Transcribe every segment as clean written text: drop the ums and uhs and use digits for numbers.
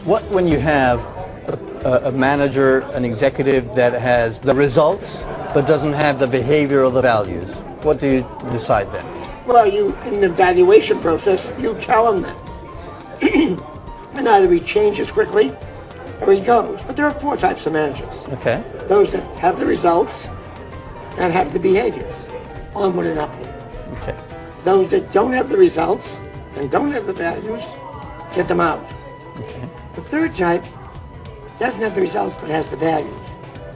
What when you have a manager, an executive that has the results but doesn't have the behavior or the values? What do you decide then? Well, in the evaluation process, you tell him that. And either he changes quickly or he goes. But there are 4 types of managers. Okay. Those that have the results and have the behaviors. Onward and upward. Okay. Those that don't have the results and don't have the values, get them out. Okay. The 3rd type doesn't have the results but has the values.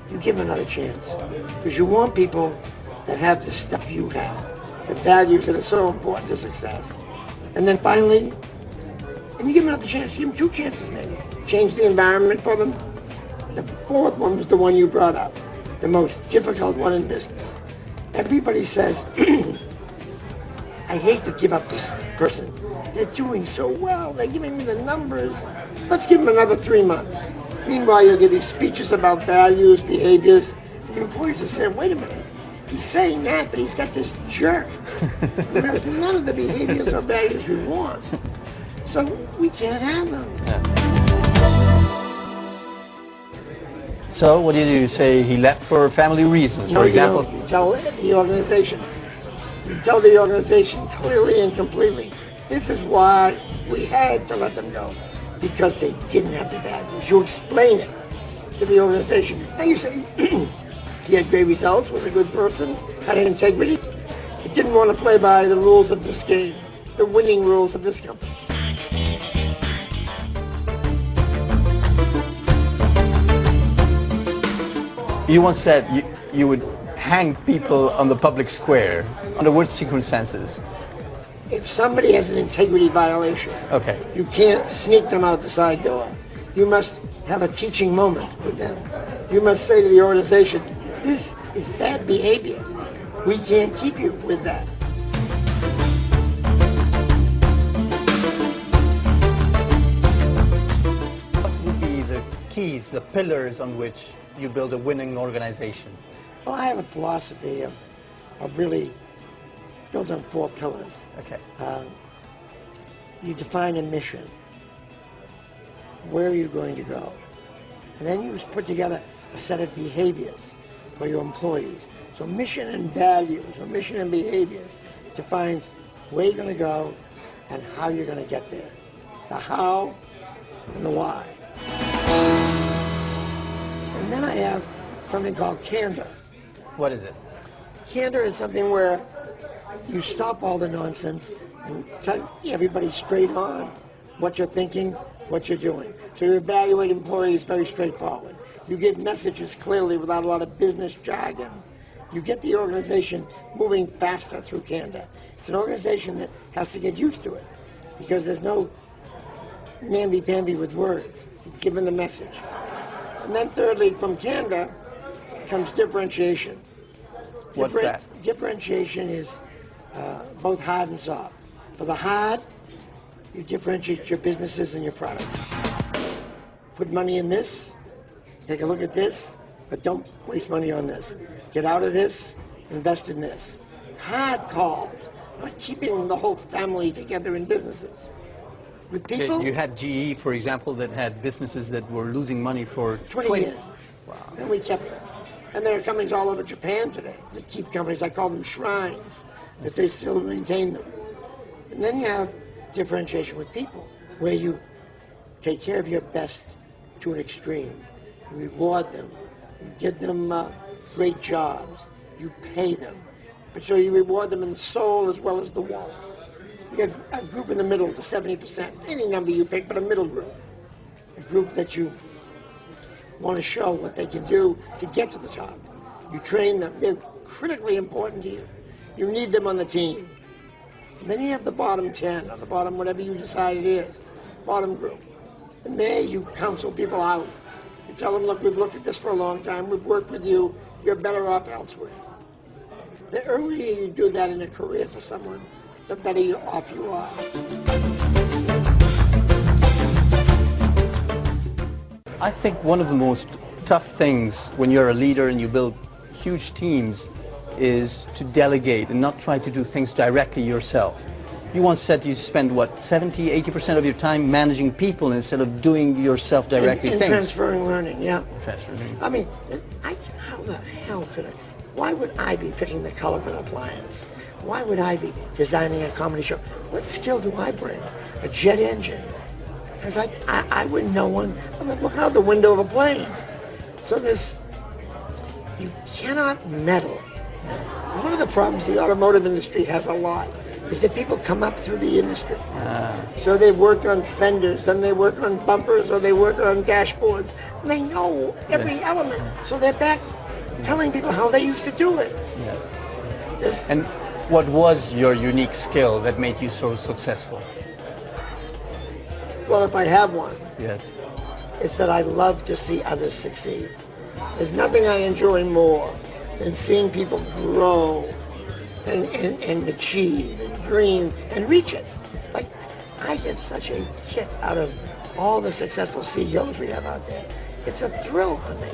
You give them another chance. Because you want people that have the stuff you have. The values that are so important to success. And then finally, and you give them another chance. You give them 2 chances maybe. Change the environment for them. The 4th one was the one you brought up. The most difficult one in business. Everybody says, I hate to give up this person. They're doing so well. They're giving me the numbers. Let's give them another 3 months. Meanwhile, you'll give these speeches about values, behaviors. The employees are saying, wait a minute. He's saying that, but he's got this jerk. There's none of the behaviors or values we want. So we can't have them. So what do? You say he left for family reasons, for example? You tell the organization. You tell the organization clearly and completely. This is why we had to let them go. Because they didn't have the values. You explain it to the organization. Now you say, he had great results, was a good person, had integrity. He didn't want to play by the rules of this game, the winning rules of this company. You once said you would hang people on the public square under what circumstances? If somebody has an integrity violation, okay, you can't sneak them out the side door. You must have a teaching moment with them. You must say to the organization, this is bad behavior. We can't keep you with that. What would be the keys, the pillars on which you build a winning organization? Well, I have a philosophy of really built on 4 pillars. Okay. You define a mission. Where are you going to go? And then you put together a set of behaviors for your employees. So mission and values, or mission and behaviors, defines where you're going to go and how you're going to get there. The how and the why. And then I have something called candor. What is it? Candor is something where you stop all the nonsense and tell everybody straight on what you're thinking, what you're doing. So you evaluate employees very straightforward. You give messages clearly without a lot of business jargon. You get the organization moving faster through candor. It's an organization that has to get used to it because there's no namby-pamby with words. You give them the message. And then thirdly, from candor comes differentiation. What's that? Differentiation is both hard and soft. For the hard, you differentiate your businesses and your products. Put money in this, take a look at this, but don't waste money on this. Get out of this, invest in this. Hard calls, not keeping the whole family together in businesses. With people, You had GE, for example, that had businesses that were losing money for 20 years. Wow. And we kept them. And there are companies all over Japan today that keep companies, I call them shrines, that they still maintain them. And then you have differentiation with people, where you take care of your best to an extreme. You reward them. You give them great jobs. You pay them. But so you reward them in soul as well as the wallet. You have a group in the middle, the 70%, any number you pick, but a middle group. A group that you want to show what they can do to get to the top. You train them. They're critically important to you. You need them on the team. And then you have the bottom 10, or the bottom whatever you decide it is, bottom group. And there you counsel people out. You tell them, look, we've looked at this for a long time. We've worked with you. You're better off elsewhere. The earlier you do that in a career for someone, the better off you are. I think one of the most tough things when you're a leader and you build huge teams is to delegate and not try to do things directly yourself. You once said you spend, what, 70, 80% of your time managing people instead of doing yourself directly and things. transferring learning, yeah. Transferring. I mean, how the hell could I? Why would I be picking the color of an appliance? Why would I be designing a comedy show? What skill do I bring? A jet engine. Because I wouldn't know one. I'm like looking out the window of a plane. So you cannot meddle. One of the problems the automotive industry has a lot is that people come up through the industry. So they work on fenders, then they work on bumpers, or they work on dashboards. And they know every element. So they're back telling people how they used to do it. Yeah. And what was your unique skill that made you so successful? Well, if I have one, Yes. it's that I love to see others succeed. There's nothing I enjoy more than seeing people grow and achieve and dream and reach it. Like, I get such a kick out of all the successful CEOs we have out there. It's a thrill for me.